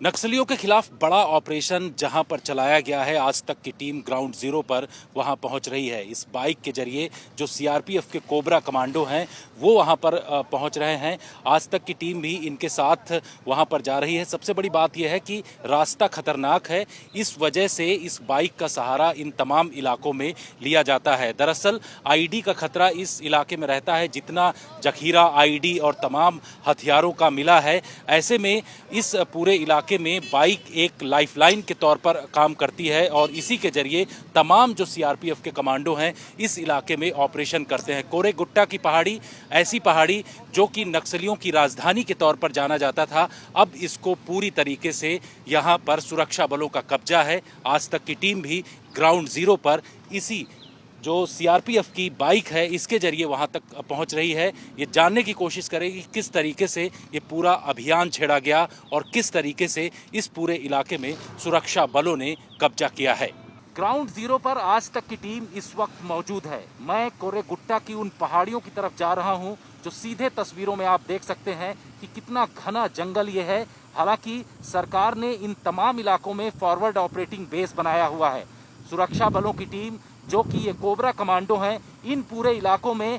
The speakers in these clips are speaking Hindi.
नक्सलियों के खिलाफ बड़ा ऑपरेशन जहां पर चलाया गया है, आज तक की टीम ग्राउंड जीरो पर वहां पहुंच रही है। इस बाइक के जरिए जो सीआरपीएफ के कोबरा कमांडो हैं वो वहां पर पहुंच रहे हैं। आज तक की टीम भी इनके साथ वहां पर जा रही है। सबसे बड़ी बात यह है कि रास्ता खतरनाक है, इस वजह से इस बाइक का सहारा इन तमाम इलाकों में लिया जाता है। दरअसल आईडी का खतरा इस इलाके में रहता है, जितना जखीरा आईडी और तमाम हथियारों का मिला है, ऐसे में इस पूरे इलाके में बाइक एक लाइफलाइन के तौर पर काम करती है और इसी के जरिए तमाम जो सीआरपीएफ के कमांडो हैं इस इलाके में ऑपरेशन करते हैं। कोरे गुट्टा की पहाड़ी, ऐसी पहाड़ी जो कि नक्सलियों की राजधानी के तौर पर जाना जाता था, अब इसको पूरी तरीके से यहां पर सुरक्षा बलों का कब्जा है। आज तक की टीम भी ग्राउंड जीरो पर इसी जो सीआरपीएफ की बाइक है इसके जरिए वहां तक पहुंच रही है। ये जानने की कोशिश करेगी किस तरीके से ये पूरा अभियान छेड़ा गया और किस तरीके से इस पूरे इलाके में सुरक्षा बलों ने कब्जा किया है। ग्राउंड जीरो पर आज तक की टीम इस वक्त मौजूद है। मैं कोरे गुट्टा की उन पहाड़ियों की तरफ जा रहा हूं जो सीधे तस्वीरों में आप देख सकते हैं कि कितना घना जंगल ये है। हालांकि सरकार ने इन तमाम इलाकों में फॉरवर्ड ऑपरेटिंग बेस बनाया हुआ है। सुरक्षा बलों की टीम जो कि ये कोबरा कमांडो हैं, इन पूरे इलाकों में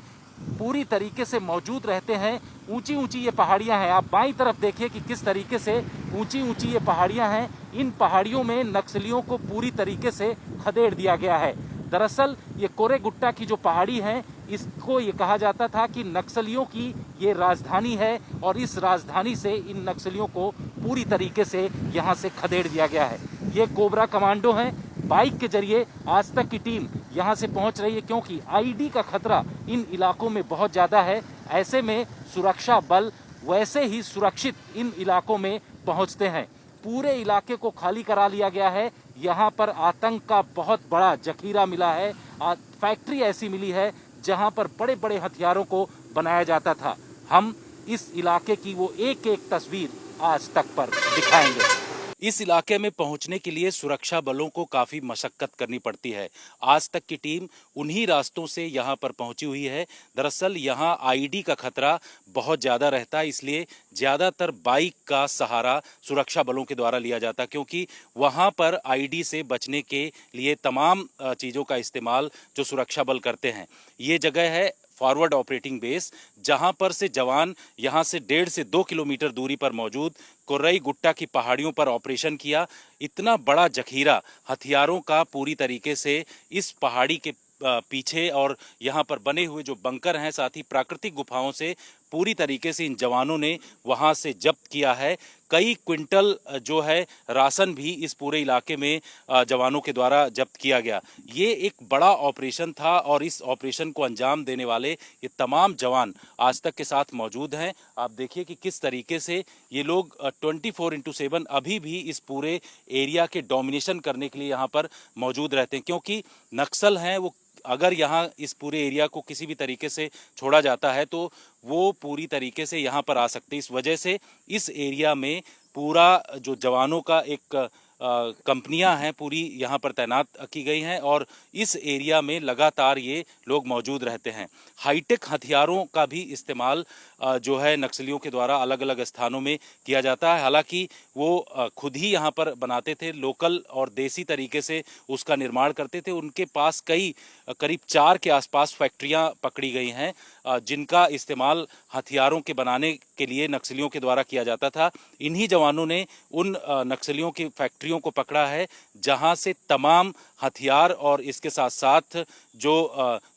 पूरी तरीके से मौजूद रहते हैं। ऊंची ऊंची ये पहाड़ियां हैं, आप बाईं तरफ देखिए कि किस तरीके से ऊंची ऊंची ये पहाड़ियां हैं। इन पहाड़ियों में नक्सलियों को पूरी तरीके से खदेड़ दिया गया है। दरअसल ये कोरे गुट्टा की जो पहाड़ी है, इसको ये कहा जाता था कि नक्सलियों की ये राजधानी है और इस राजधानी से इन नक्सलियों को पूरी तरीके से यहाँ से खदेड़ दिया गया है। ये कोबरा कमांडो हैं। बाइक के जरिए आज तक की टीम यहां से पहुंच रही है क्योंकि आईडी का खतरा इन इलाकों में बहुत ज्यादा है। ऐसे में सुरक्षा बल वैसे ही सुरक्षित इन इलाकों में पहुंचते हैं। पूरे इलाके को खाली करा लिया गया है। यहां पर आतंक का बहुत बड़ा जखीरा मिला है। फैक्ट्री ऐसी मिली है जहां पर बड़े बड़े हथियारों को बनाया जाता था। हम इस इलाके की वो एक एक तस्वीर आज तक पर दिखाएंगे। इस इलाके में पहुंचने के लिए सुरक्षा बलों को काफी मशक्कत करनी पड़ती है। आज तक की टीम उन्हीं रास्तों से यहां पर पहुंची हुई है। दरअसल यहां आईडी का खतरा बहुत ज्यादा रहता है, इसलिए ज्यादातर बाइक का सहारा सुरक्षा बलों के द्वारा लिया जाता है, क्योंकि वहां पर आईडी से बचने के लिए तमाम चीजों का इस्तेमाल जो सुरक्षा बल करते हैं। ये जगह है फॉरवर्ड ऑपरेटिंग बेस, जहां पर से जवान यहां से 1.5 से 2 किलोमीटर दूरी पर मौजूद कोर्रई गुट्टा की पहाड़ियों पर ऑपरेशन किया। इतना बड़ा जखीरा हथियारों का पूरी तरीके से इस पहाड़ी के पीछे और यहां पर बने हुए जो बंकर हैं, साथ ही प्राकृतिक गुफाओं से पूरी तरीके से इन जवानों ने वहां से जब्त किया है। कई क्विंटल जो है राशन भी इस पूरे इलाके में जवानों के द्वारा जब्त किया गया। ये एक बड़ा ऑपरेशन था और इस ऑपरेशन को अंजाम देने वाले ये तमाम जवान आज तक के साथ मौजूद हैं। आप देखिए कि किस तरीके से ये लोग 24/7 अभी भी इस पूरे एरिया के डोमिनेशन करने के लिए यहाँ पर मौजूद रहते हैं, क्योंकि नक्सल हैं वो अगर यहाँ इस पूरे एरिया को किसी भी तरीके से छोड़ा जाता है तो वो पूरी तरीके से यहाँ पर आ सकते हैं। इस वजह से इस एरिया में पूरा जो जवानों का एक कंपनियां हैं पूरी यहाँ पर तैनात की गई हैं और इस एरिया में लगातार ये लोग मौजूद रहते हैं। हाईटेक हथियारों का भी इस्तेमाल जो है नक्सलियों के द्वारा अलग अलग स्थानों में किया जाता है। हालांकि वो खुद ही यहाँ पर बनाते थे, लोकल और देसी तरीके से उसका निर्माण करते थे। उनके पास करीब 4 के आसपास फैक्ट्रियाँ पकड़ी गई हैं जिनका इस्तेमाल हथियारों के बनाने के लिए नक्सलियों के द्वारा किया जाता था। इन्हीं जवानों ने उन नक्सलियों की फैक्ट्रियों को पकड़ा है जहां से तमाम हथियार और इसके साथ साथ जो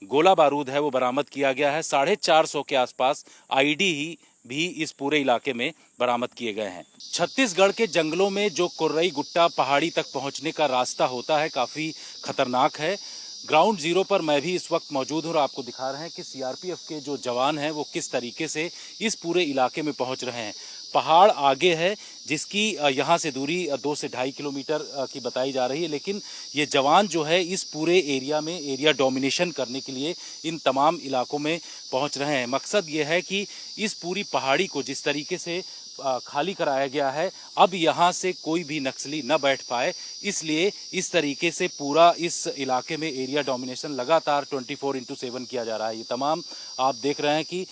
गोला बारूद है वो बरामद किया गया है। 450 के आसपास आईडी ही भी इस पूरे इलाके में बरामद किए गए हैं। छत्तीसगढ़ के जंगलों में जो कोर्रई गुट्टा पहाड़ी तक पहुंचने का रास्ता होता है काफी खतरनाक है। ग्राउंड जीरो पर मैं भी इस वक्त मौजूद हूँ और आपको दिखा रहे हैं कि सीआरपीएफ के जो जवान हैं वो किस तरीके से इस पूरे इलाके में पहुंच रहे हैं। पहाड़ आगे है जिसकी यहाँ से दूरी 2 से 2.5 किलोमीटर की बताई जा रही है, लेकिन ये जवान जो है इस पूरे एरिया डोमिनेशन करने के लिए इन तमाम इलाकों में पहुँच रहे हैं। मकसद ये है कि इस पूरी पहाड़ी को जिस तरीके से खाली कराया गया है। अब यहाँ से कोई भी नक्सली न बैठ पाए, इसलिए इस तरीके से पूरा इस इलाके में एरिया डोमिनेशन लगातार 24/7 किया जा रहा है। ये तमाम आप देख रहे हैं कि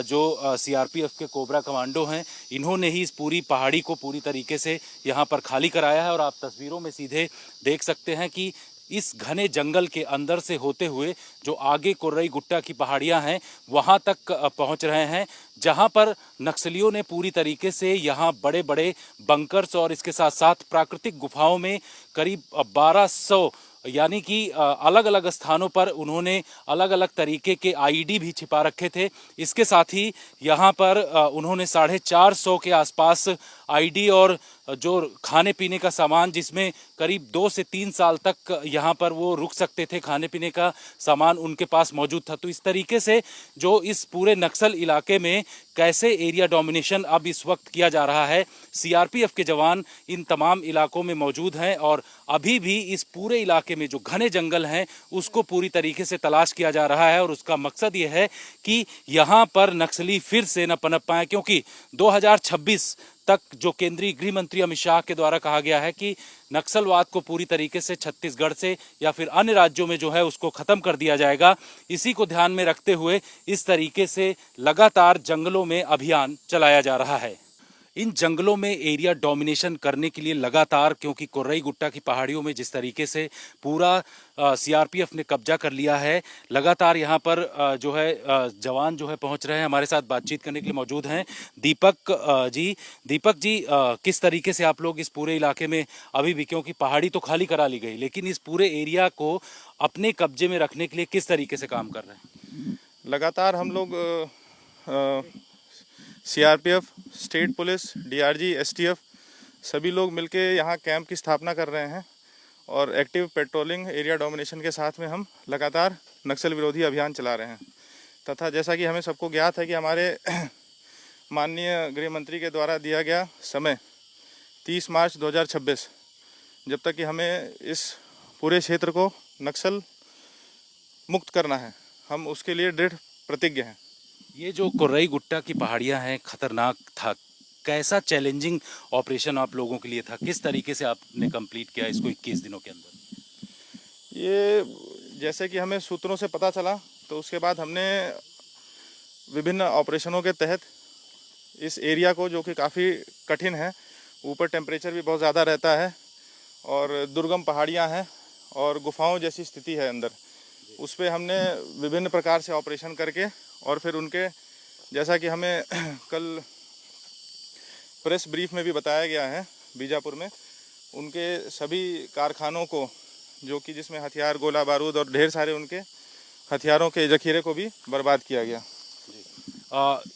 जो सीआरपीएफ के कोबरा कमांडो हैं, इन्होंने ही इस पूरी पहाड़ी को पूरी तरीके से यहाँ पर खाली कराया है। और आप तस्वीरों में सीधे देख सकते हैं कि इस घने जंगल के अंदर से होते हुए जो आगे कोर्रई गुट्टा की पहाड़ियां हैं वहां तक पहुंच रहे हैं, जहां पर नक्सलियों ने पूरी तरीके से यहां बड़े बड़े बंकर्स और इसके साथ साथ प्राकृतिक गुफाओं में करीब 1200 यानी कि अलग अलग स्थानों पर उन्होंने अलग अलग तरीके के आईडी भी छिपा रखे थे। इसके साथ ही यहाँ पर उन्होंने 450 के आसपास आईडी और जो खाने पीने का सामान, जिसमें करीब 2 से 3 साल तक यहाँ पर वो रुक सकते थे, खाने पीने का सामान उनके पास मौजूद था। तो इस तरीके से जो इस पूरे नक्सल इलाके में कैसे एरिया डोमिनेशन अब इस वक्त किया जा रहा है, सीआरपीएफ के जवान इन तमाम इलाकों में मौजूद हैं और अभी भी इस पूरे इलाके में जो घने जंगल हैं उसको पूरी तरीके से तलाश किया जा रहा है। और उसका मकसद ये है कि यहाँ पर नक्सली फिर से न पनप पाए, क्योंकि 2026 तक जो केंद्रीय गृह मंत्री अमित शाह के द्वारा कहा गया है कि नक्सलवाद को पूरी तरीके से छत्तीसगढ़ से या फिर अन्य राज्यों में जो है उसको खत्म कर दिया जाएगा। इसी को ध्यान में रखते हुए इस तरीके से लगातार जंगलों में अभियान चलाया जा रहा है। इन जंगलों में एरिया डोमिनेशन करने के लिए लगातार, क्योंकि कोर्रई गुट्टा की पहाड़ियों में जिस तरीके से पूरा सीआरपीएफ ने कब्जा कर लिया है, लगातार यहाँ पर जो है जवान जो है पहुँच रहे हैं। हमारे साथ बातचीत करने के लिए मौजूद हैं दीपक जी, किस तरीके से आप लोग इस पूरे इलाके में अभी भी, क्योंकि पहाड़ी तो खाली करा ली गई, लेकिन इस पूरे एरिया को अपने कब्जे में रखने के लिए किस तरीके से काम कर रहे हैं? लगातार हम लोग CRPF, state police, DRG, STF सभी लोग मिलके यहाँ कैंप की स्थापना कर रहे हैं और एक्टिव पेट्रोलिंग एरिया डोमिनेशन के साथ में हम लगातार नक्सल विरोधी अभियान चला रहे हैं। तथा जैसा कि हमें सबको ज्ञात है कि हमारे माननीय गृह मंत्री के द्वारा दिया गया समय 30 मार्च 2026, जब तक कि हमें इस पूरे क्षेत्र को नक्सल मुक्त करना है, हम उसके लिए दृढ़ प्रतिज्ञ हैं। ये जो कोर्रई गुट्टा की पहाड़ियां हैं, खतरनाक था, कैसा चैलेंजिंग ऑपरेशन आप लोगों के लिए था? किस तरीके से आपने कंप्लीट किया इसको 21 दिनों के अंदर? ये जैसे कि हमें सूत्रों से पता चला, तो उसके बाद हमने विभिन्न ऑपरेशनों के तहत इस एरिया को, जो कि काफ़ी कठिन है, ऊपर टेम्परेचर भी बहुत ज़्यादा रहता है और दुर्गम पहाड़ियाँ हैं और गुफाओं जैसी स्थिति है अंदर, उस पर हमने विभिन्न प्रकार से ऑपरेशन करके और फिर उनके, जैसा कि हमें कल प्रेस ब्रीफ में भी बताया गया है बीजापुर में, उनके सभी कारखानों को, जो कि जिसमें हथियार, गोला बारूद और ढेर सारे उनके हथियारों के जखीरे को भी बर्बाद किया गया।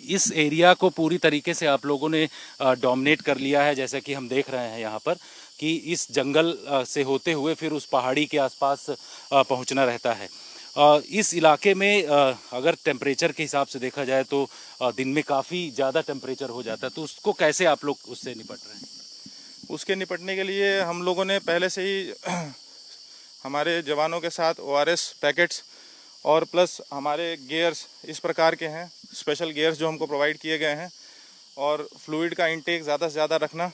इस एरिया को पूरी तरीके से आप लोगों ने डोमिनेट कर लिया है, जैसा कि हम देख रहे हैं यहाँ पर कि इस जंगल से होते हुए फिर उस पहाड़ी के आसपास पहुँचना रहता है। इस इलाके में अगर टेम्परेचर के हिसाब से देखा जाए तो दिन में काफ़ी ज़्यादा टेम्परेचर हो जाता है, तो उसको कैसे आप लोग उससे निपट रहे हैं? उसके निपटने के लिए हम लोगों ने पहले से ही हमारे जवानों के साथ ORS पैकेट्स और प्लस हमारे गियर्स इस प्रकार के हैं, स्पेशल गियर्स जो हमको प्रोवाइड किए गए हैं, और फ्लूइड का इंटेक ज़्यादा से ज़्यादा रखना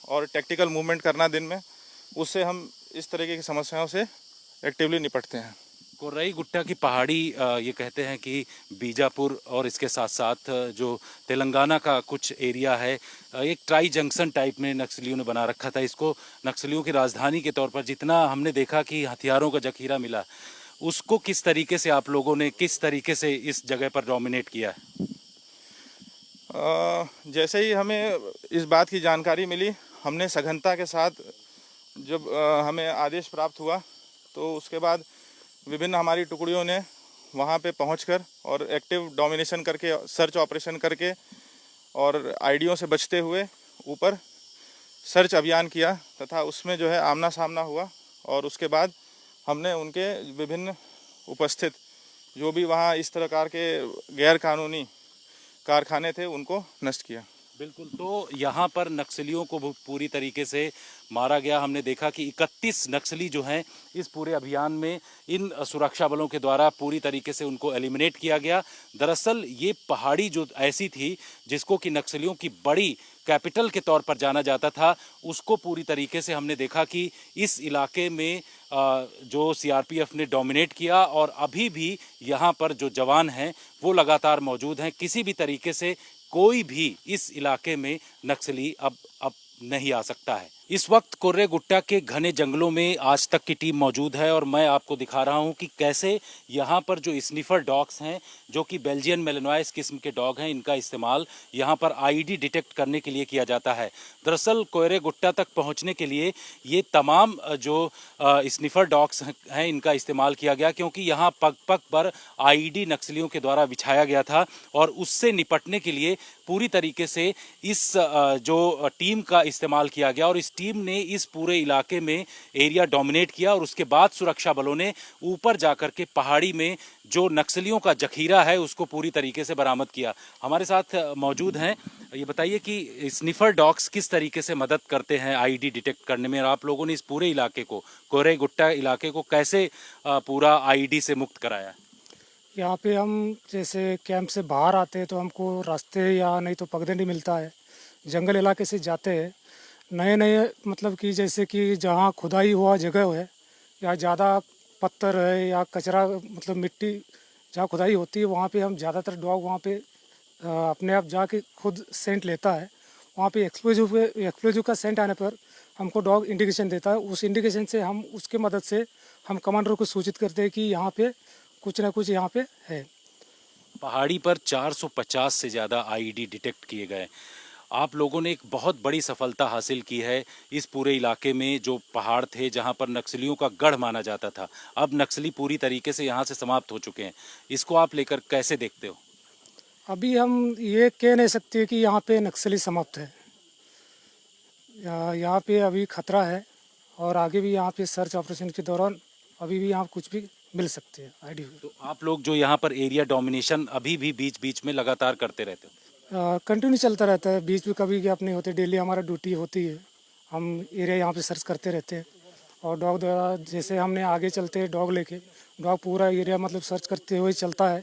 और टैक्टिकल मूवमेंट करना दिन में, उससे हम इस तरीके की समस्याओं से एक्टिवली निपटते हैं। कोर्रई गुट्टा की पहाड़ी ये कहते हैं कि बीजापुर और इसके साथ साथ जो तेलंगाना का कुछ एरिया है, एक ट्राई जंक्शन टाइप में नक्सलियों ने बना रखा था। इसको नक्सलियों की राजधानी के तौर पर जितना हमने देखा कि हथियारों का जखीरा मिला, उसको किस तरीके से आप लोगों ने किस तरीके से इस जगह पर डोमिनेट किया है? जैसे ही हमें इस बात की जानकारी मिली, हमने सघनता के साथ जब हमें आदेश प्राप्त हुआ, तो उसके बाद विभिन्न हमारी टुकड़ियों ने वहाँ पे पहुंचकर और एक्टिव डोमिनेशन करके, सर्च ऑपरेशन करके और आईडियों से बचते हुए ऊपर सर्च अभियान किया, तथा उसमें जो है आमना सामना हुआ और उसके बाद हमने उनके विभिन्न उपस्थित जो भी वहाँ इस प्रकार के गैर कानूनी कारखाने थे उनको नष्ट किया। बिल्कुल, तो यहाँ पर नक्सलियों को पूरी तरीके से मारा गया। हमने देखा कि 31 नक्सली जो हैं इस पूरे अभियान में इन सुरक्षा बलों के द्वारा पूरी तरीके से उनको एलिमिनेट किया गया। दरअसल ये पहाड़ी जो ऐसी थी जिसको कि नक्सलियों की बड़ी कैपिटल के तौर पर जाना जाता था, उसको पूरी तरीके से हमने देखा कि इस इलाके में जो सीआरपीएफ ने डोमिनेट किया और अभी भी यहाँ पर जो जवान हैं वो लगातार मौजूद हैं। किसी भी तरीके से कोई भी इस इलाके में नक्सली अब नहीं आ सकता है। इस वक्त कुर्रे गुट्टा के घने जंगलों में आज तक की टीम मौजूद है और मैं आपको दिखा रहा हूं कि कैसे यहां पर जो स्निफर डॉग्स हैं, जो कि बेल्जियन मेलेनोइस किस्म के डॉग हैं, इनका इस्तेमाल यहां पर आईडी डिटेक्ट करने के लिए किया जाता है। दरअसल कुर्रे गुट्टा तक पहुंचने के लिए ये तमाम जो स्निफर डॉग्स हैं इनका इस्तेमाल किया गया, क्योंकि यहाँ पग पग पर आईडी नक्सलियों के द्वारा बिछाया गया था और उससे निपटने के लिए पूरी तरीके से इस जो टीम का इस्तेमाल किया गया और इस टीम ने इस पूरे इलाके में एरिया डोमिनेट किया और उसके बाद सुरक्षा बलों ने ऊपर जाकर के पहाड़ी में जो नक्सलियों का जखीरा है उसको पूरी तरीके से बरामद किया। हमारे साथ मौजूद हैं, ये बताइए कि स्निफर डॉग्स किस तरीके से मदद करते हैं आईडी डिटेक्ट करने में, और आप लोगों ने इस पूरे इलाके को, कुर्रे गुट्टा इलाके को कैसे पूरा आईडी से मुक्त कराया? यहाँ पे हम जैसे कैंप से बाहर आते हैं तो हमको रास्ते या नहीं तो पगडंडी मिलता है। जंगल इलाके से जाते हैं, नए नए मतलब कि जैसे कि जहाँ खुदाई हुआ जगह है या ज़्यादा पत्थर है या कचरा मतलब मिट्टी जहाँ खुदाई होती है वहाँ पे हम ज़्यादातर डॉग वहाँ पे अपने आप जाके खुद सेंट लेता है। वहाँ पे एक्सप्लोजिव का सेंट आने पर हमको डॉग इंडिकेशन देता है। उस इंडिकेशन से हम उसके मदद से हम कमांडर को सूचित करते हैं कि यहाँ पे कुछ ना कुछ यहाँ पे है। पहाड़ी पर 450 से ज़्यादा आईडी डिटेक्ट किए गए। आप लोगों ने एक बहुत बड़ी सफलता हासिल की है। इस पूरे इलाके में जो पहाड़ थे जहां पर नक्सलियों का गढ़ माना जाता था, अब नक्सली पूरी तरीके से यहां से समाप्त हो चुके हैं। इसको आप लेकर कैसे देखते हो? अभी हम ये कह नहीं सकते कि यहाँ पे नक्सली समाप्त है। यहाँ पे अभी खतरा है और आगे भी यहाँ पे सर्च ऑपरेशन के दौरान अभी भी यहाँ कुछ भी मिल सकते हैं आईडी। तो आप लोग जो यहाँ पर एरिया डोमिनेशन अभी भी बीच बीच में लगातार करते रहते हो? कंटिन्यू चलता रहता है, बीच में कभी गैप नहीं होते। डेली हमारा ड्यूटी होती है, हम एरिया यहाँ पे सर्च करते रहते हैं और डॉग द्वारा जैसे हमने आगे चलते हैं डॉग लेके, डॉग पूरा एरिया मतलब सर्च करते हुए चलता है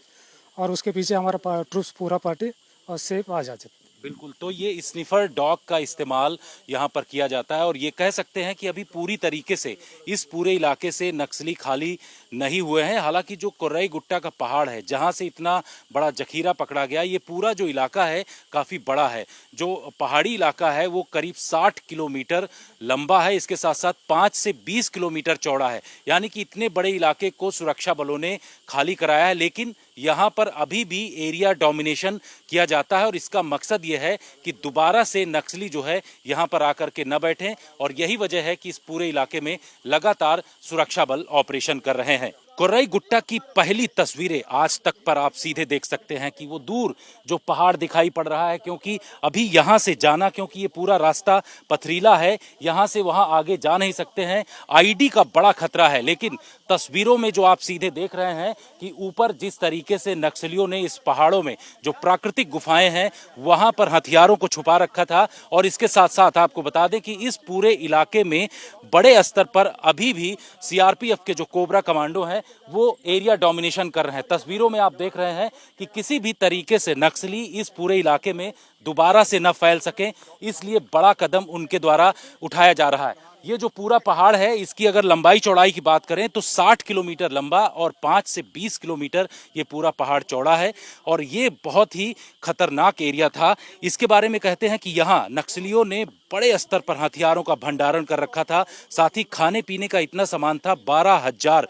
और उसके पीछे हमारा ट्रूप्स पूरा पार्टी और सेफ आ जाते हैं। बिल्कुल, तो ये स्निफर डॉग का इस्तेमाल यहाँ पर किया जाता है और ये कह सकते हैं कि अभी पूरी तरीके से इस पूरे इलाके से नक्सली खाली नहीं हुए हैं। हालांकि जो कुर्रे गुट्टा का पहाड़ है जहाँ से इतना बड़ा जखीरा पकड़ा गया, ये पूरा जो इलाका है काफ़ी बड़ा है। जो पहाड़ी इलाका है वो करीब 60 किलोमीटर लंबा है, इसके साथ साथ 5 से 20 किलोमीटर चौड़ा है। यानी कि इतने बड़े इलाके को सुरक्षा बलों ने खाली कराया है, लेकिन यहाँ पर अभी भी एरिया डोमिनेशन किया जाता है और इसका मकसद ये है कि दोबारा से नक्सली जो है यहाँ पर आकर के न बैठें, और यही वजह है कि इस पूरे इलाके में लगातार सुरक्षा बल ऑपरेशन कर रहे हैं। कुर्रे गुट्टा की पहली तस्वीरें आज तक पर आप सीधे देख सकते हैं कि वो दूर जो पहाड़ दिखाई पड़ रहा है, क्योंकि अभी यहाँ से जाना, क्योंकि ये पूरा रास्ता पथरीला है, यहाँ से वहाँ आगे जा नहीं सकते हैं। आईडी का बड़ा खतरा है। लेकिन तस्वीरों में जो आप सीधे देख रहे हैं कि ऊपर जिस तरीके से नक्सलियों ने इस पहाड़ों में जो प्राकृतिक गुफाएं हैं वहां पर हथियारों को छुपा रखा था, और इसके साथ साथ आपको बता दें कि इस पूरे इलाके में बड़े स्तर पर अभी भी सीआरपीएफ के जो कोबरा कमांडो हैं वो एरिया डोमिनेशन कर रहे हैं। तस्वीरों में आप देख रहे हैं कि किसी भी तरीके से नक्सली इस पूरे इलाके में दोबारा से न फैल सके, इसलिए बड़ा कदम उनके द्वारा उठाया जा रहा है। ये जो पूरा पहाड़ है इसकी अगर लंबाई चौड़ाई की बात करें तो 60 किलोमीटर लंबा और 5 से 20 किलोमीटर ये पूरा पहाड़ चौड़ा है और ये बहुत ही खतरनाक एरिया था। इसके बारे में कहते हैं कि यहाँ नक्सलियों ने बड़े स्तर पर हथियारों का भंडारण कर रखा था, साथ ही खाने पीने का इतना सामान था, 12,000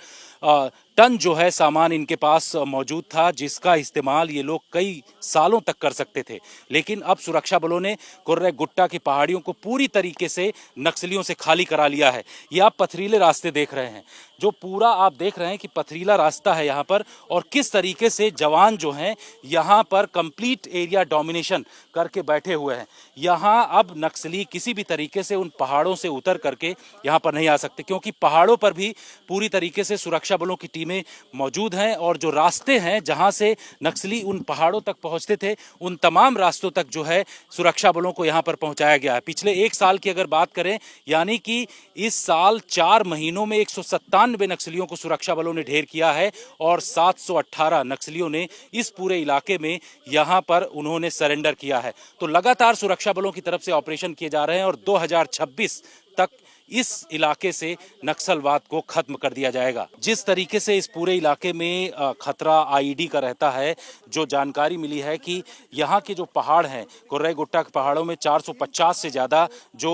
टन जो है सामान इनके पास मौजूद था, जिसका इस्तेमाल ये लोग कई सालों तक कर सकते थे। लेकिन अब सुरक्षा बलों ने कुर्रे गुट्टा की पहाड़ियों को पूरी तरीके से नक्सलियों से खाली करा लिया है। ये आप पथरीले रास्ते देख रहे हैं, जो पूरा आप देख रहे हैं कि पथरीला रास्ता है यहाँ पर, और किस तरीके से जवान जो हैं यहाँ पर कंप्लीट एरिया डोमिनेशन करके बैठे हुए हैं। यहाँ अब नक्सली किसी भी तरीके से उन पहाड़ों से उतर करके यहाँ पर नहीं आ सकते, क्योंकि पहाड़ों पर भी पूरी तरीके से सुरक्षा बलों की टीमें मौजूद हैं और जो रास्ते हैं जहां से नक्सली उन पहाड़ों तक पहुंचते थे, उन तमाम रास्तों तक जो है सुरक्षा बलों को यहां पर पहुंचाया गया है। पिछले एक साल की अगर बात करें, यानी कि इस साल 4 महीनों में 197 नक्सलियों को सुरक्षा बलों ने ढेर किया है और 718 नक्सलियों ने इस पूरे इलाके में यहां पर उन्होंने सरेंडर किया है। तो लगातार सुरक्षा बलों की तरफ से ऑपरेशन किए जा रहे हैं और 2026 तक इस इलाके से नक्सलवाद को खत्म कर दिया जाएगा। जिस तरीके से इस पूरे इलाके में खतरा आईईडी का रहता है, जो जानकारी मिली है कि यहाँ के जो पहाड़ हैं, कोर्राई गुट्टा के पहाड़ों में 450 से ज़्यादा जो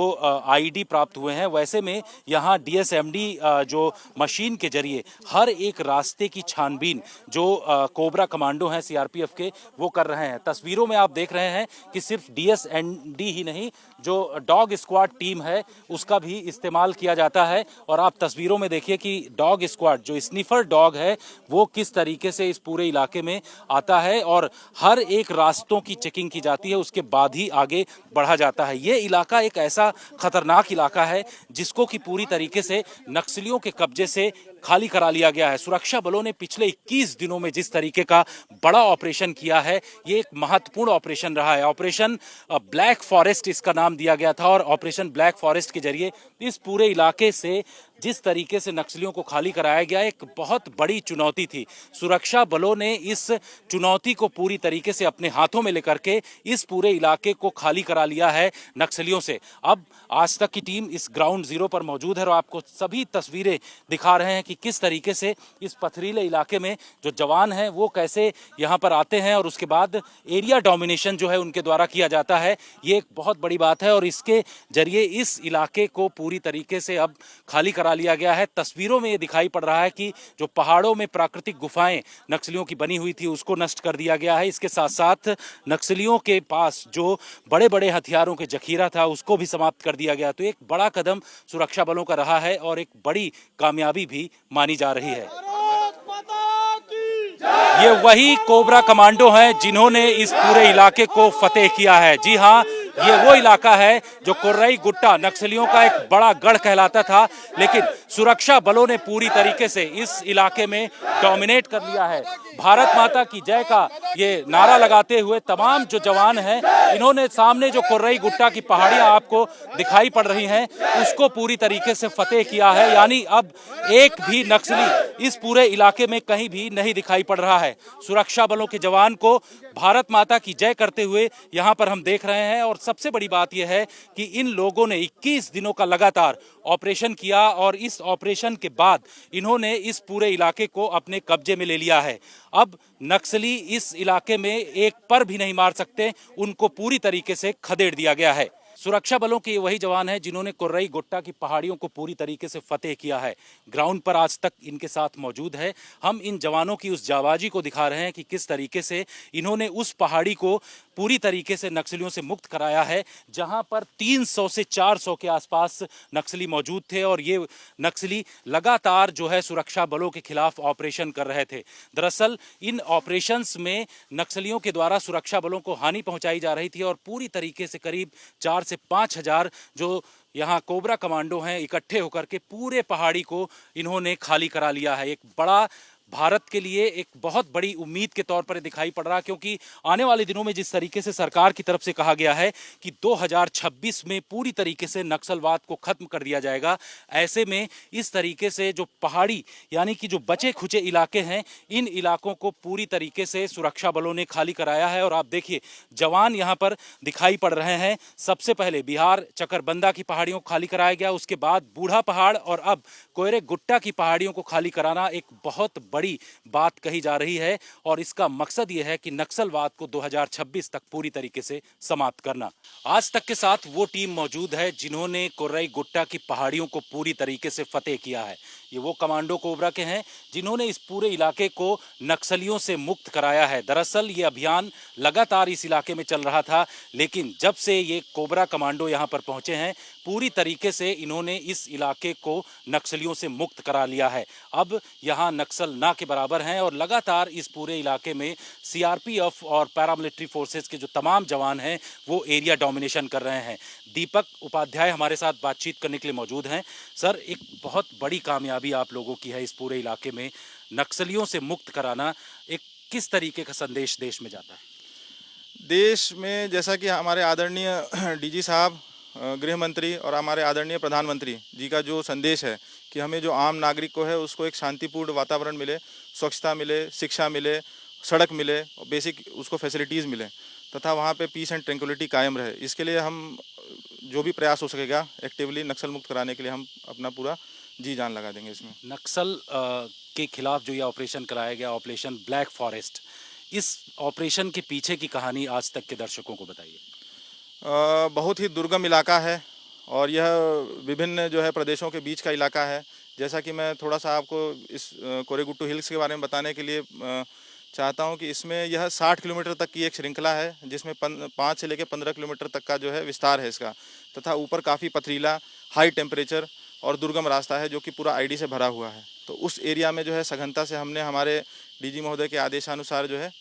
आईईडी प्राप्त हुए हैं। वैसे में यहाँ डीएसएमडी जो मशीन के जरिए हर एक रास्ते की छानबीन जो कोबरा कमांडो हैं सीआरपीएफ के, वो कर रहे हैं। तस्वीरों में आप देख रहे हैं कि सिर्फ डीएसएमडी ही नहीं, जो डॉग स्क्वाड टीम है उसका भी इस्तेमाल किया जाता है। और आप तस्वीरों में देखिए कि डॉग स्क्वाड जो स्निफर डॉग है वो किस तरीके से इस पूरे इलाके में आता है और हर एक रास्तों की चेकिंग की जाती है, उसके बाद ही आगे बढ़ा जाता है। ये इलाका एक ऐसा खतरनाक इलाका है जिसको कि पूरी तरीके से नक्सलियों के कब्जे से खाली करा लिया गया है। सुरक्षा बलों ने पिछले 21 दिनों में जिस तरीके का बड़ा ऑपरेशन किया है, ये एक महत्वपूर्ण ऑपरेशन रहा है। ऑपरेशन ब्लैक फॉरेस्ट इसका नाम दिया गया था और ऑपरेशन ब्लैक फॉरेस्ट के जरिए इस पूरे इलाके से जिस तरीके से नक्सलियों को खाली कराया गया, एक बहुत बड़ी चुनौती थी। सुरक्षा बलों ने इस चुनौती को पूरी तरीके से अपने हाथों में लेकर के इस पूरे इलाके को खाली करा लिया है नक्सलियों से। अब आज तक की टीम इस ग्राउंड जीरो पर मौजूद है और आपको सभी तस्वीरें दिखा रहे हैं कि किस तरीके से इस पथरीले इलाके में जो जवान हैं वो कैसे यहाँ पर आते हैं और उसके बाद एरिया डोमिनेशन जो है उनके द्वारा किया जाता है। ये एक बहुत बड़ी बात है और इसके जरिए इस इलाके को पूरी तरीके से अब खाली करा लिया गया है। तस्वीरों में ये दिखाई पड़ रहा है कि जो पहाड़ों में प्राकृतिक गुफाएं नक्सलियों की बनी हुई थी उसको नष्ट कर दिया गया है। इसके साथ साथ नक्सलियों के पास जो बड़े बड़े हथियारों के जखीरा था उसको भी समाप्त कर दिया गया। तो एक बड़ा कदम सुरक्षा बलों का रहा है और एक बड़ी कामयाबी भी मानी जा रही है। ये वही कोबरा कमांडो हैं जिन्होंने इस पूरे इलाके को फतेह किया है। जी हाँ, ये वो इलाका है जो कोर्राई गुट्टा नक्सलियों का एक बड़ा गढ़ कहलाता था, लेकिन सुरक्षा बलों ने पूरी तरीके से इस इलाके में डोमिनेट कर लिया है। भारत माता की जय का ये नारा लगाते हुए तमाम जो जवान हैं, इन्होंने सामने जो कोर्राई गुट्टा की पहाड़ियां आपको दिखाई पड़ रही हैं उसको पूरी तरीके से फतेह किया है। यानी अब एक भी नक्सली इस पूरे इलाके में कहीं भी नहीं दिखाई पड़ रहा है। सुरक्षा बलों के जवान को भारत माता की जय करते हुए यहाँ पर हम देख रहे हैं। और सबसे बड़ी बात यह है कि इन लोगों ने 21 दिनों का लगातार ऑपरेशन किया और इस ऑपरेशन के बाद इन्होंने इस पूरे इलाके को अपने कब्जे में ले लिया है। अब नक्सली इस इलाके में एक पर भी नहीं मार सकते, उनको पूरी तरीके से खदेड़ दिया गया है। सुरक्षा बलों के ये वही जवान हैं जिन्होंने कोर्राई गुट्टा की पहाड़ियों को पूरी तरीके से फतेह किया है। ग्राउंड पर आज तक इनके साथ मौजूद है। हम इन जवानों की उस जाबाजी को दिखा रहे हैं कि किस तरीके से इन्होंने उस पहाड़ी को पूरी तरीके से नक्सलियों से मुक्त कराया है, जहां पर 300 से 400 के आसपास नक्सली मौजूद थे और ये नक्सली लगातार जो है सुरक्षा बलों के खिलाफ ऑपरेशन कर रहे थे। दरअसल इन ऑपरेशंस में नक्सलियों के द्वारा सुरक्षा बलों को हानि पहुंचाई जा रही थी और पूरी तरीके से करीब 4 से 5 हजार जो यहाँ कोबरा कमांडो हैं इकट्ठे होकर के पूरे पहाड़ी को इन्होंने खाली करा लिया है। एक बड़ा भारत के लिए एक बहुत बड़ी उम्मीद के तौर पर दिखाई पड़ रहा, क्योंकि आने वाले दिनों में जिस तरीके से सरकार की तरफ से कहा गया है कि 2026 में पूरी तरीके से नक्सलवाद को खत्म कर दिया जाएगा, ऐसे में इस तरीके से जो पहाड़ी यानी कि जो बचे खुचे इलाके हैं, इन इलाकों को पूरी तरीके से सुरक्षा बलों ने खाली कराया है। और आप देखिए जवान यहाँ पर दिखाई पड़ रहे हैं। सबसे पहले बिहार चकरबंदा की पहाड़ियों को खाली कराया गया, उसके बाद बूढ़ा पहाड़ और अब कोयरे गुट्टा की पहाड़ियों को खाली कराना एक बहुत बड़ी बात कही जा रही है। और इसका मकसद यह है कि नक्सलवाद को 2026 तक पूरी तरीके से समाप्त करना। आज तक के साथ वो टीम मौजूद है जिन्होंने कोर्राई गुट्टा की पहाड़ियों को पूरी तरीके से फतेह किया है। ये वो कमांडो कोबरा के हैं जिन्होंने इस पूरे इलाके को नक्सलियों से मुक्त कराया है। दरअसल ये अभियान लगातार इस इलाके में चल रहा था, लेकिन जब से ये कोबरा कमांडो यहाँ पर पहुंचे हैं पूरी तरीके से इन्होंने इस इलाके को नक्सलियों से मुक्त करा लिया है। अब यहाँ नक्सल ना के बराबर हैं और लगातार इस पूरे इलाके में सीआरपीएफ और पैरामिलिट्री फोर्सेस के जो तमाम जवान हैं वो एरिया डोमिनेशन कर रहे हैं। दीपक उपाध्याय हमारे साथ बातचीत करने के लिए मौजूद हैं। सर, एक बहुत बड़ी कामयाबी आप लोगों की है इस पूरे इलाके में नक्सलियों से मुक्त कराना। एक किस तरीके का संदेश देश में जाता है? देश में जैसा कि हमारे आदरणीय डीजी साहब, गृह मंत्री और हमारे आदरणीय प्रधानमंत्री जी का जो संदेश है कि हमें जो आम नागरिक को है उसको एक शांतिपूर्ण वातावरण मिले, स्वच्छता मिले, शिक्षा मिले, सड़क मिले और बेसिक उसको फैसिलिटीज़ मिले तथा वहाँ पे पीस एंड ट्रैंक्विलिटी कायम रहे। इसके लिए हम जो भी प्रयास हो सकेगा एक्टिवली नक्सल मुक्त कराने के लिए हम अपना पूरा जी जान लगा देंगे। इसमें नक्सल के खिलाफ जो ये ऑपरेशन कराया गया, ऑपरेशन ब्लैक फॉरेस्ट, इस ऑपरेशन के पीछे की कहानी आज तक के दर्शकों को बताइए। बहुत ही दुर्गम इलाका है और यह विभिन्न जो है प्रदेशों के बीच का इलाका है। जैसा कि मैं थोड़ा सा आपको इस कोरेगुट्टू हिल्स के बारे में बताने के लिए चाहता हूं कि इसमें यह 60 किलोमीटर तक की एक श्रृंखला है जिसमें 5 से लेकर 15 किलोमीटर तक का जो है विस्तार है इसका, तथा ऊपर काफ़ी पथरीला, हाई टेम्परेचर और दुर्गम रास्ता है जो कि पूरा आईडी से भरा हुआ है। तो उस एरिया में जो है सघनता से हमने हमारे डीजी महोदय के आदेशानुसार जो है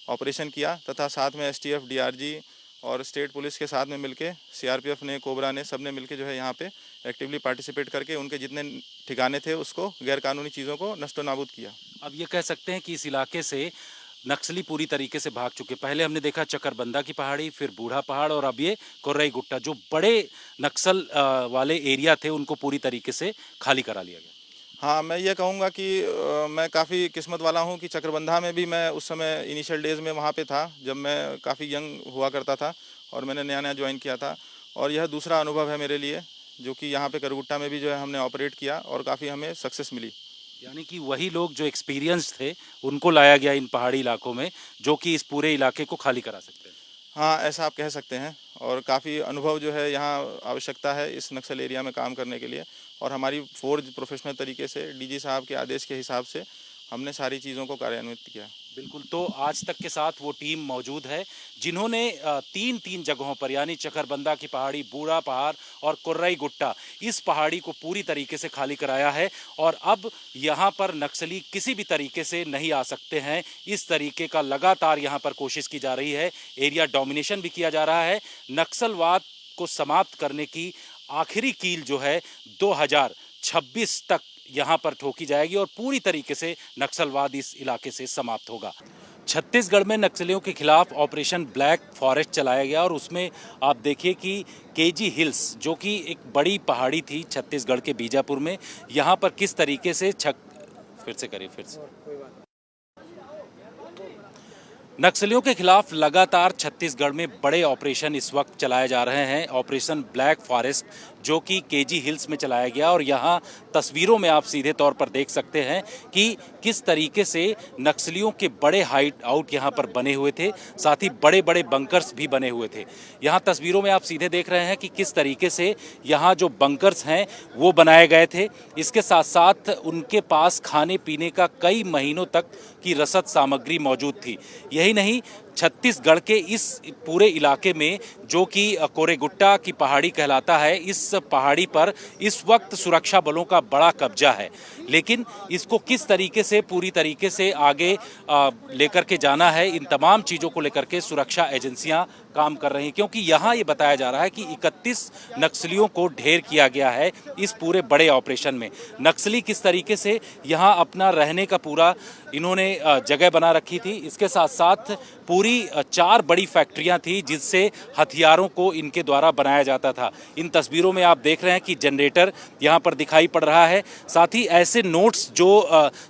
ऑपरेशन किया तथा साथ में एसटीएफ, डीआरजी और स्टेट पुलिस के साथ में मिलके सीआरपीएफ ने, कोबरा ने, सब ने मिलके जो है यहाँ पे एक्टिवली पार्टिसिपेट करके उनके जितने ठिकाने थे उसको गैरकानूनी चीज़ों को नष्टो नाबूद किया। अब ये कह सकते हैं कि इस इलाके से नक्सली पूरी तरीके से भाग चुके। पहले हमने देखा चकरबंदा की पहाड़ी, फिर बूढ़ा पहाड़ और अब ये कोर्रई गुट्टा, जो बड़े नक्सल वाले एरिया थे उनको पूरी तरीके से खाली करा लिया गया। हाँ, मैं ये कहूँगा कि मैं काफ़ी किस्मत वाला हूँ कि चकरबंधा में भी मैं उस समय इनिशियल डेज़ में वहाँ पे था जब मैं काफ़ी यंग हुआ करता था और मैंने नया नया ज्वाइन किया था। और यह दूसरा अनुभव है मेरे लिए जो कि यहाँ पे करगुट्टा में भी जो है हमने ऑपरेट किया और काफ़ी हमें सक्सेस मिली। यानी कि वही लोग जो एक्सपीरियंस थे उनको लाया गया इन पहाड़ी इलाकों में जो कि इस पूरे इलाके को खाली करा सकते हैं। हाँ, ऐसा आप कह सकते हैं और काफ़ी अनुभव जो है यहाँ आवश्यकता है इस नक्सल एरिया में काम करने के लिए और हमारी फोर्स प्रोफेशनल तरीके से डीजी साहब के आदेश के हिसाब से हमने सारी चीज़ों को कार्यान्वित किया। बिल्कुल, तो आज तक के साथ वो टीम मौजूद है जिन्होंने तीन जगहों पर यानी चकरबंदा की पहाड़ी, बूढ़ा पहाड़ और कोर्रई गुट्टा, इस पहाड़ी को पूरी तरीके से खाली कराया है और अब यहाँ पर नक्सली किसी भी तरीके से नहीं आ सकते हैं। इस तरीके का लगातार यहाँ पर कोशिश की जा रही है, एरिया डोमिनेशन भी किया जा रहा है। नक्सलवाद को समाप्त करने की आखिरी कील जो है 2026 तक यहाँ पर ठोकी जाएगी और पूरी तरीके से नक्सलवाद इस इलाके से समाप्त होगा। छत्तीसगढ़ में नक्सलियों के खिलाफ ऑपरेशन ब्लैक फॉरेस्ट चलाया गया और उसमें आप देखिए कि केजी हिल्स जो कि एक बड़ी पहाड़ी थी छत्तीसगढ़ के बीजापुर में, यहाँ पर किस तरीके से फिर से नक्सलियों के खिलाफ लगातार छत्तीसगढ़ में बड़े ऑपरेशन इस वक्त चलाए जा रहे हैं। ऑपरेशन ब्लैक फॉरेस्ट जो कि केजी हिल्स में चलाया गया और यहाँ तस्वीरों में आप सीधे तौर पर देख सकते हैं कि किस तरीके से नक्सलियों के बड़े हाइड आउट यहाँ पर बने हुए थे, साथ ही बड़े बड़े बंकर्स भी बने हुए थे। यहाँ तस्वीरों में आप सीधे देख रहे हैं कि किस तरीके से यहाँ जो बंकर्स हैं वो बनाए गए थे। इसके साथ साथ उनके पास खाने पीने का कई महीनों तक की रसद सामग्री मौजूद थी। यही नहीं, छत्तीसगढ़ के इस पूरे इलाके में जो कि कोरेगुट्टा की पहाड़ी कहलाता है, इस पहाड़ी पर इस वक्त सुरक्षा बलों का बड़ा कब्जा है, लेकिन इसको किस तरीके से पूरी तरीके से आगे लेकर के जाना है, इन तमाम चीज़ों को लेकर के सुरक्षा एजेंसियां काम कर रही हैं। क्योंकि यहाँ ये बताया जा रहा है कि 31 नक्सलियों को ढेर किया गया है इस पूरे बड़े ऑपरेशन में। नक्सली किस तरीके से यहाँ अपना रहने का पूरा इन्होंने जगह बना रखी थी। इसके साथ साथ पूरी 4 बड़ी फैक्ट्रियां थी जिससे हथियारों को इनके द्वारा बनाया जाता था। इन तस्वीरों में आप देख रहे हैं कि जनरेटर यहाँ पर दिखाई पड़ रहा है। साथ ही ऐसे नोट्स जो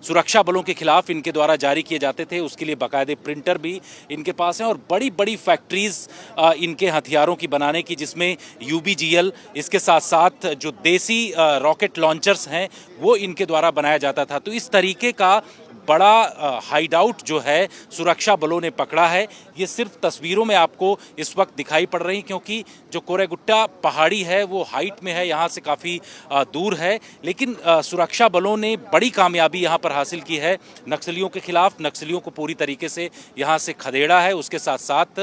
सुरक्षा बलों के खिलाफ इनके द्वारा जारी किए जाते थे उसके लिए बाकायदे प्रिंटर भी इनके पास हैं और बड़ी बड़ी फैक्ट्रीज इनके हथियारों की बनाने की, जिसमें यूबीजीएल, इसके साथ साथ जो देसी रॉकेट लॉन्चर्स हैं वो इनके द्वारा बनाया जाता था। तो इस तरीके का बड़ा हाइडआउट जो है सुरक्षा बलों ने पकड़ा है। ये सिर्फ तस्वीरों में आपको इस वक्त दिखाई पड़ रही, क्योंकि जो कोरेगुट्टा पहाड़ी है वो हाइट में है, यहाँ से काफ़ी दूर है, लेकिन सुरक्षा बलों ने बड़ी कामयाबी यहाँ पर हासिल की है नक्सलियों के खिलाफ। नक्सलियों को पूरी तरीके से यहाँ से खदेड़ा है। उसके साथ साथ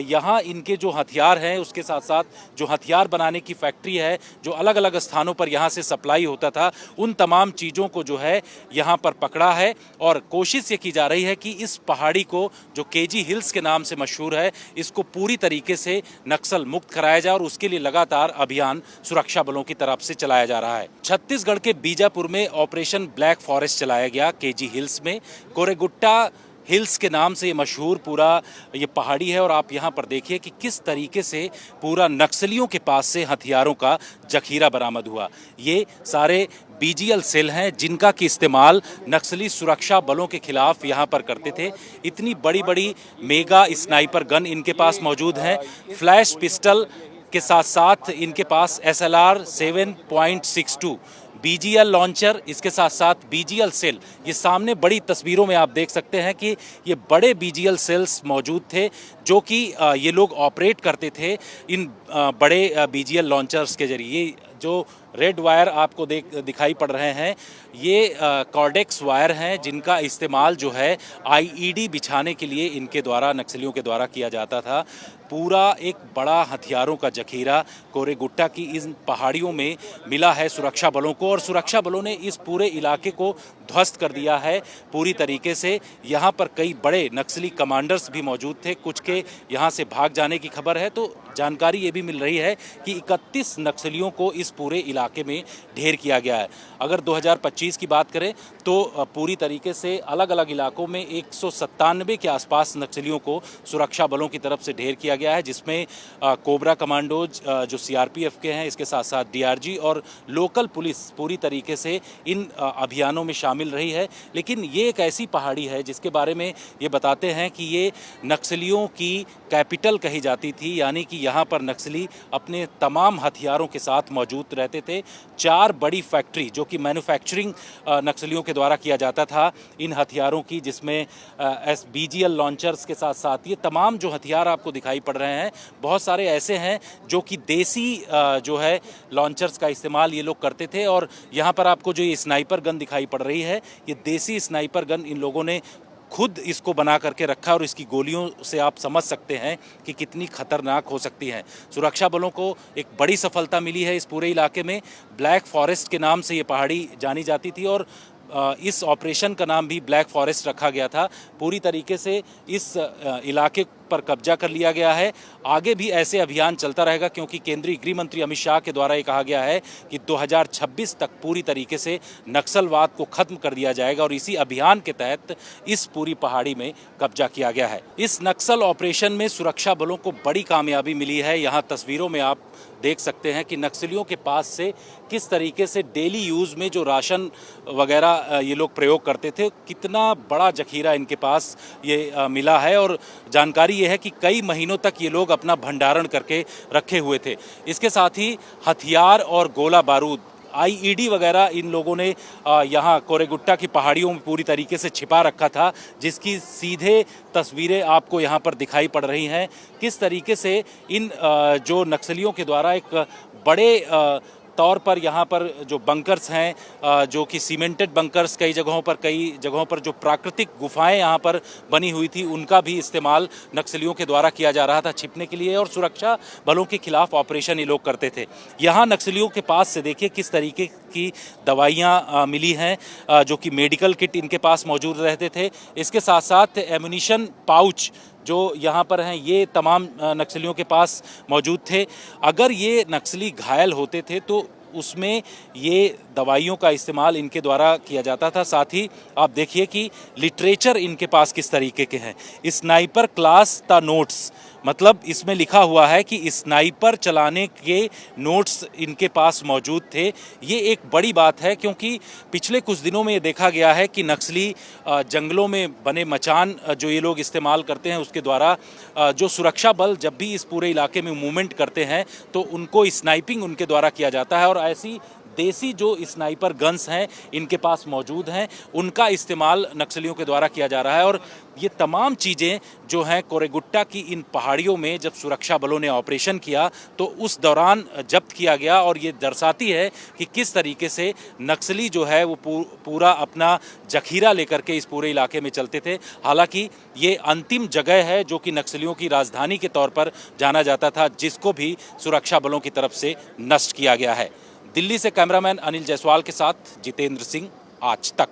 यहाँ इनके जो हथियार हैं, उसके साथ साथ जो हथियार बनाने की फैक्ट्री है, जो अलग अलग स्थानों पर यहाँ से सप्लाई होता था, उन तमाम चीज़ों को जो है यहाँ पर पकड़ा है। और कोशिश ये की जा रही है कि इस पहाड़ी को, जो केजी हिल्स के नाम से मशहूर है, इसको पूरी तरीके से नक्सल मुक्त कराया जाए, और उसके लिए लगातार अभियान सुरक्षा बलों की तरफ से चलाया जा रहा है। छत्तीसगढ़ के बीजापुर में ऑपरेशन ब्लैक फॉरेस्ट चलाया गया केजी हिल्स में। कोरेगुट्टा हिल्स के नाम से ये मशहूर पूरा ये पहाड़ी है, और आप यहाँ पर देखिए कि किस तरीके से पूरा नक्सलियों के पास से हथियारों का जखीरा बरामद हुआ। ये सारे बीजीएल सेल हैं जिनका कि इस्तेमाल नक्सली सुरक्षा बलों के खिलाफ यहाँ पर करते थे। इतनी बड़ी बड़ी मेगा स्नाइपर गन इनके पास मौजूद हैं। फ्लैश पिस्टल के साथ साथ इनके पास SLR 7.62 बीजीएल लॉन्चर, इसके साथ साथ बीजीएल सेल, ये सामने बड़ी तस्वीरों में आप देख सकते हैं कि ये बड़े बीजीएल सेल्स मौजूद थे, जो कि ये लोग ऑपरेट करते थे इन बड़े बीजीएल लॉन्चर्स के जरिए। जो रेड वायर आपको दिखाई पड़ रहे हैं, ये कॉर्डेक्स वायर हैं जिनका इस्तेमाल जो है IED बिछाने के लिए इनके द्वारा, नक्सलियों के द्वारा किया जाता था। पूरा एक बड़ा हथियारों का जखीरा कोरेगुट्टा की इन पहाड़ियों में मिला है सुरक्षा बलों को, और सुरक्षा बलों ने इस पूरे इलाके को ध्वस्त कर दिया है पूरी तरीके से। यहाँ पर कई बड़े नक्सली कमांडर्स भी मौजूद थे, कुछ के यहाँ से भाग जाने की खबर है। तो जानकारी ये भी मिल रही है कि 31 नक्सलियों को इस पूरे इलाके में ढेर किया गया है। अगर 2025 की बात करें तो पूरी तरीके से अलग अलग इलाकों में 197 के आसपास नक्सलियों को सुरक्षा बलों की तरफ से ढेर किया गया है, जिसमें कोबरा कमांडोज जो CRPF के हैं, इसके साथ साथ DRG और लोकल पुलिस पूरी तरीके से इन अभियानों में शामिल रही है। लेकिन ये एक ऐसी पहाड़ी है जिसके बारे में ये बताते हैं कि ये नक्सलियों की कैपिटल कही जाती थी, यानी कि यहाँ पर नक्सली अपने तमाम हथियारों के साथ मौजूद रहते थे। 4 बड़ी फैक्ट्री जो कि मैन्युफैक्चरिंग नक्सलियों के द्वारा किया जाता था इन हथियारों की, जिसमें BGL लॉन्चर्स के साथ साथ ये तमाम जो हथियार आपको दिखाई पड़ रहे हैं, बहुत सारे ऐसे हैं जो कि देसी जो है लॉन्चर्स का इस्तेमाल ये लोग करते थे। और यहाँ पर आपको जो ये स्नाइपर गन दिखाई पड़ रही है, ये देसी स्नाइपर गन इन लोगों ने खुद इसको बना करके रखा, और इसकी गोलियों से आप समझ सकते हैं कि कितनी खतरनाक हो सकती हैं। सुरक्षा बलों को एक बड़ी सफलता मिली है इस पूरे इलाके में। ब्लैक फॉरेस्ट के नाम से ये पहाड़ी जानी जाती थी, और इस ऑपरेशन का नाम भी ब्लैक फॉरेस्ट रखा गया था। पूरी तरीके से इस इलाके पर कब्जा कर लिया गया है। आगे भी ऐसे अभियान चलता रहेगा, क्योंकि केंद्रीय गृह मंत्री अमित शाह के द्वारा ये कहा गया है कि 2026 तक पूरी तरीके से नक्सलवाद को खत्म कर दिया जाएगा, और इसी अभियान के तहत इस पूरी पहाड़ी में कब्जा किया गया है। इस नक्सल ऑपरेशन में सुरक्षा बलों को बड़ी कामयाबी मिली है। यहाँ तस्वीरों में आप देख सकते हैं कि नक्सलियों के पास से किस तरीके से डेली यूज़ में जो राशन वगैरह ये लोग प्रयोग करते थे, कितना बड़ा जखीरा इनके पास ये मिला है। और जानकारी ये है कि कई महीनों तक ये लोग अपना भंडारण करके रखे हुए थे। इसके साथ ही हथियार और गोला बारूद, IED वगैरह इन लोगों ने यहाँ कोरेगुट्टा की पहाड़ियों में पूरी तरीके से छिपा रखा था, जिसकी सीधे तस्वीरें आपको यहाँ पर दिखाई पड़ रही हैं। किस तरीके से इन जो नक्सलियों के द्वारा एक बड़े तौर पर यहाँ पर जो बंकर्स हैं, जो कि सीमेंटेड बंकर्स, कई जगहों पर जो प्राकृतिक गुफाएं यहाँ पर बनी हुई थी, उनका भी इस्तेमाल नक्सलियों के द्वारा किया जा रहा था छिपने के लिए, और सुरक्षा बलों के खिलाफ ऑपरेशन ये लोग करते थे। यहाँ नक्सलियों के पास से देखिए किस तरीके की दवाइयाँ मिली हैं, जो कि मेडिकल किट इनके पास मौजूद रहते थे। इसके साथ साथ एम्यूनिशन पाउच जो यहाँ पर हैं, ये तमाम नक्सलियों के पास मौजूद थे। अगर ये नक्सली घायल होते थे तो उसमें ये दवाइयों का इस्तेमाल इनके द्वारा किया जाता था। साथ ही आप देखिए कि लिटरेचर इनके पास किस तरीके के हैं। स्नाइपर क्लास द नोट्स, मतलब इसमें लिखा हुआ है कि स्नाइपर चलाने के नोट्स इनके पास मौजूद थे। ये एक बड़ी बात है, क्योंकि पिछले कुछ दिनों में ये देखा गया है कि नक्सली जंगलों में बने मचान जो ये लोग इस्तेमाल करते हैं, उसके द्वारा जो सुरक्षा बल जब भी इस पूरे इलाके में मूवमेंट करते हैं तो उनको स्नाइपिंग उनके द्वारा किया जाता है, और ऐसी देसी जो स्नाइपर गन्स हैं इनके पास मौजूद हैं, उनका इस्तेमाल नक्सलियों के द्वारा किया जा रहा है। और ये तमाम चीज़ें जो हैं कोरेगुट्टा की इन पहाड़ियों में जब सुरक्षा बलों ने ऑपरेशन किया तो उस दौरान जब्त किया गया। और ये दर्शाती है कि किस तरीके से नक्सली जो है वो पूरा अपना जखीरा लेकर के इस पूरे इलाके में चलते थे। हालांकि ये अंतिम जगह है जो कि नक्सलियों की राजधानी के तौर पर जाना जाता था, जिसको भी सुरक्षा बलों की तरफ से नष्ट किया गया है। दिल्ली से कैमरामैन अनिल जायसवाल के साथ जितेंद्र सिंह, आज तक।